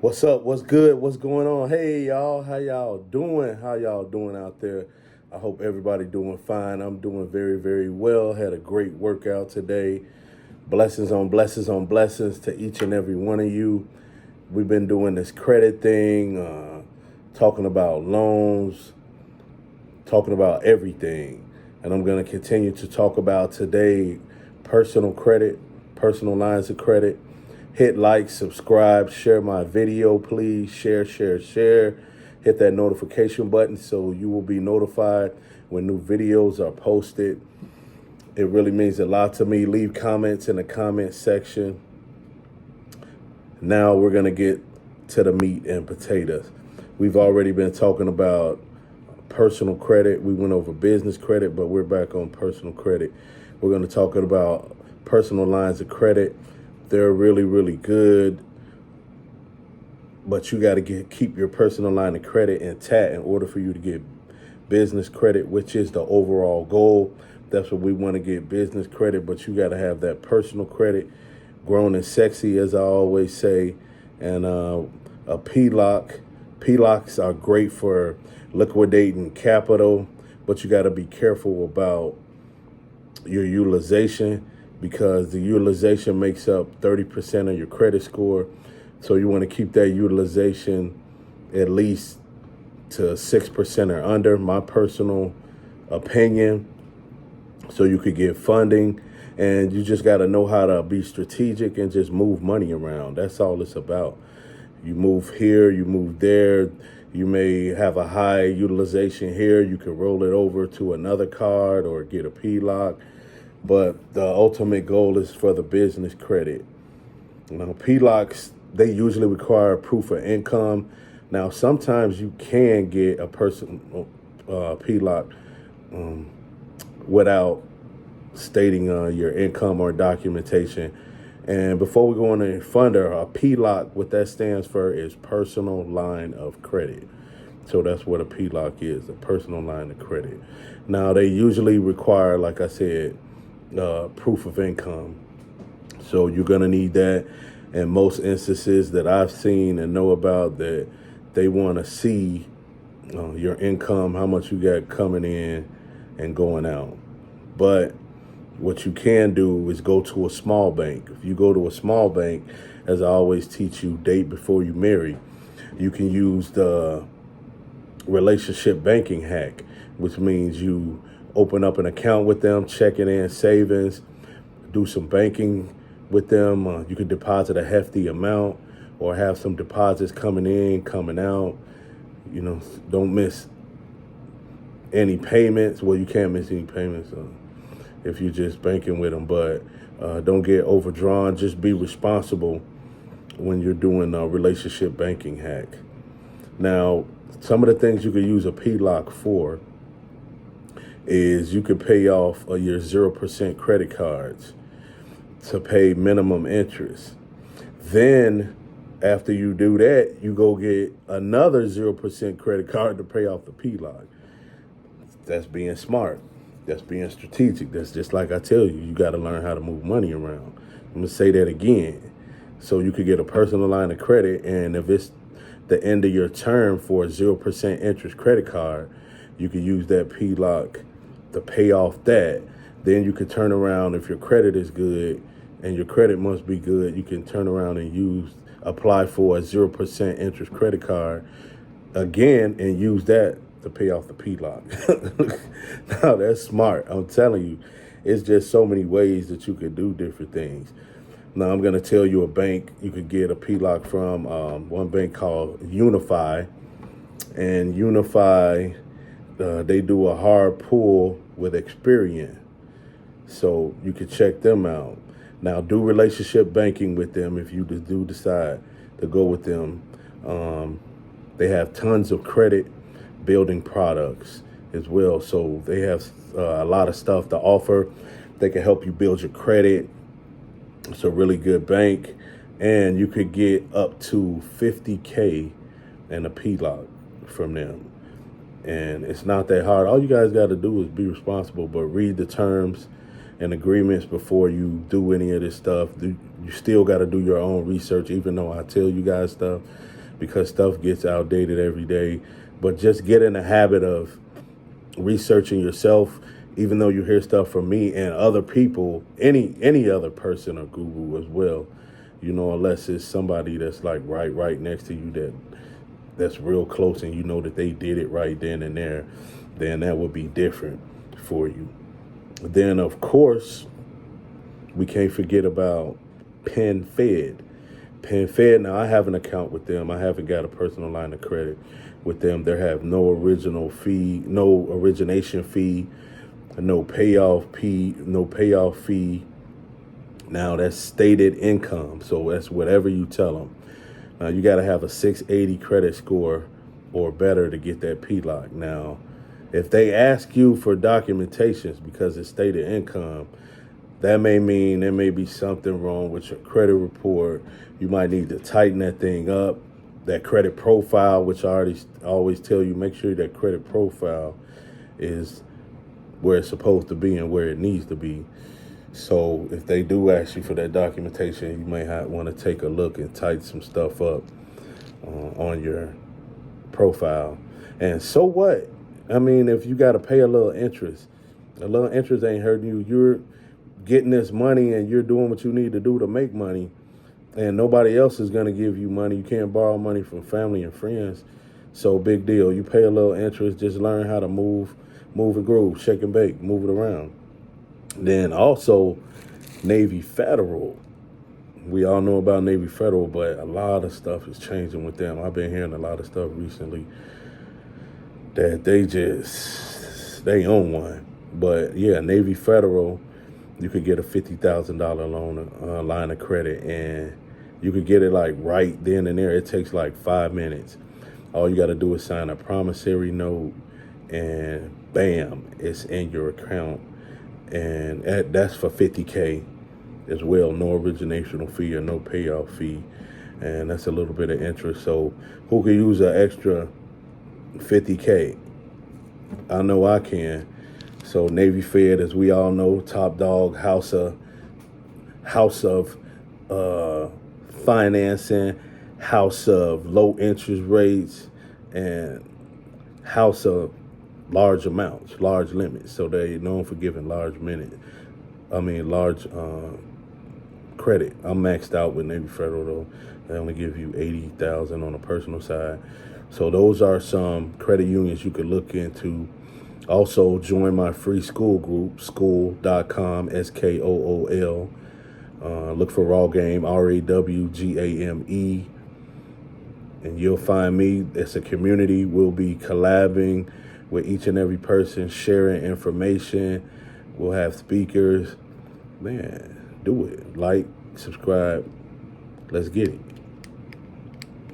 What's up? What's good? What's going on? Hey y'all, how y'all doing? How y'all doing out there? I hope everybody doing fine. I'm doing very, very well. Had a great workout today. Blessings on blessings on blessings to each and every one of you. We've been doing this credit thing, talking about loans, talking about everything. And I'm going to continue to talk about today personal credit, personal lines of credit. Hit like, subscribe, share my video, please. Share. Hit that notification button so you will be notified when new videos are posted. It really means a lot to me. Leave comments in the comment section. Now we're going to get to the meat and potatoes. We've already been talking about personal credit. We went over business credit, but we're back on personal credit. We're going to talk about personal lines of credit. They're really, really good, but you got to keep your personal line of credit intact in order for you to get business credit, which is the overall goal. That's what we want to get, business credit, but you got to have that personal credit grown and sexy, as I always say. And a PLOC. PLOCs are great for liquidating capital, but you got to be careful about your utilization, because the utilization makes up 30% of your credit score. So you want to keep that utilization at least to 6% or under, my personal opinion, so you could get funding. And you just got to know how to be strategic and just move money around. That's all it's about. You move here, you move there. You may have a high utilization here. You can roll it over to another card or get a PLOC. But the ultimate goal is for the business credit. Now, PLOCs, they usually require proof of income. Now, sometimes you can get a personal PLOC without stating your income or documentation. And before we go on to funder, a PLOC, what that stands for is personal line of credit. So that's what a PLOC is, a personal line of credit. Now, they usually require, like I said, proof of income. So you're going to need that. In most instances that I've seen and know about, that they want to see your income, how much you got coming in and going out. But what you can do is go to a small bank. If you go to a small bank, as I always teach you, date before you marry, you can use the relationship banking hack, which means you open up an account with them, checking in savings, do some banking with them. You can deposit a hefty amount or have some deposits coming in, coming out. You know, don't miss any payments. Well, you can't miss any payments if you're just banking with them, but don't get overdrawn. Just be responsible when you're doing a relationship banking hack. Now, some of the things you could use a PLOC for is you could pay off your 0% credit cards to pay minimum interest. Then after you do that, you go get another 0% credit card to pay off the PLOC. That's being smart. That's being strategic. That's just like I tell you, you got to learn how to move money around. I'm going to say that again. So you could get a personal line of credit, and if it's the end of your term for a 0% interest credit card, you could use that PLOC to pay off that. Then you could turn around, if your credit is good, and your credit must be good, you can turn around and apply for a 0% interest credit card again and use that to pay off the PLOC. Now, that's smart. I'm telling you, it's just so many ways that you could do different things. Now, I'm going to tell you a bank you could get a PLOC from, one bank called Unify. And Unify, they do a hard pull with Experian. So you could check them out. Now, do relationship banking with them if you do decide to go with them. They have tons of credit building products as well. So they have a lot of stuff to offer. They can help you build your credit. It's a really good bank. And you could get up to $50K in a PLOC from them. And it's not that hard. All you guys got to do is be responsible, but read the terms and agreements before you do any of this stuff. You still got to do your own research, even though I tell you guys stuff, because stuff gets outdated every day. But just get in the habit of researching yourself, even though you hear stuff from me and other people, any other person or guru as well, unless it's somebody that's like right next to you that's real close, and you know that they did it right then and there, then that would be different for you. Then, of course, we can't forget about PenFed. PenFed, now I have an account with them. I haven't got a personal line of credit with them. They have no original fee, no origination fee, no payoff fee. Now that's stated income, so that's whatever you tell them. Now you got to have a 680 credit score or better to get that PLOC. Now, if they ask you for documentations because it's stated income, that may mean there may be something wrong with your credit report. You might need to tighten that thing up. That credit profile, which I always tell you, make sure that credit profile is where it's supposed to be and where it needs to be. So if they do ask you for that documentation, you may want to take a look and tighten some stuff up on your profile. And so what? I mean, if you got to pay a little interest ain't hurting you. You're getting this money and you're doing what you need to do to make money, and nobody else is going to give you money. You can't borrow money from family and friends. So big deal. You pay a little interest. Just learn how to move and groove, shake and bake, move it around. Then also Navy Federal. We all know about Navy Federal, but a lot of stuff is changing with them. I've been hearing a lot of stuff recently that they own one. But yeah, Navy Federal, you could get a $50,000 loan, line of credit, and you could get it like right then and there. It takes like 5 minutes. All you got to do is sign a promissory note, and bam, it's in your account. And that's for $50K as well. No origination fee or no payoff fee. And that's a little bit of interest. So who could use an extra $50K? I know I can. So Navy Fed, as we all know, top dog, house of financing, house of low interest rates, and house of large amounts, large limits. So they're known for giving large credit. I'm maxed out with Navy Federal though. They only give you $80,000 on the personal side. So those are some credit unions you could look into. Also, join my free Skool group, Skool.com, Skool. Look for Raw Game, RAWGAME, and you'll find me. It's a community. We'll be collabing with each and every person, sharing information. We'll have speakers. Man, do it. Like, subscribe. Let's get it.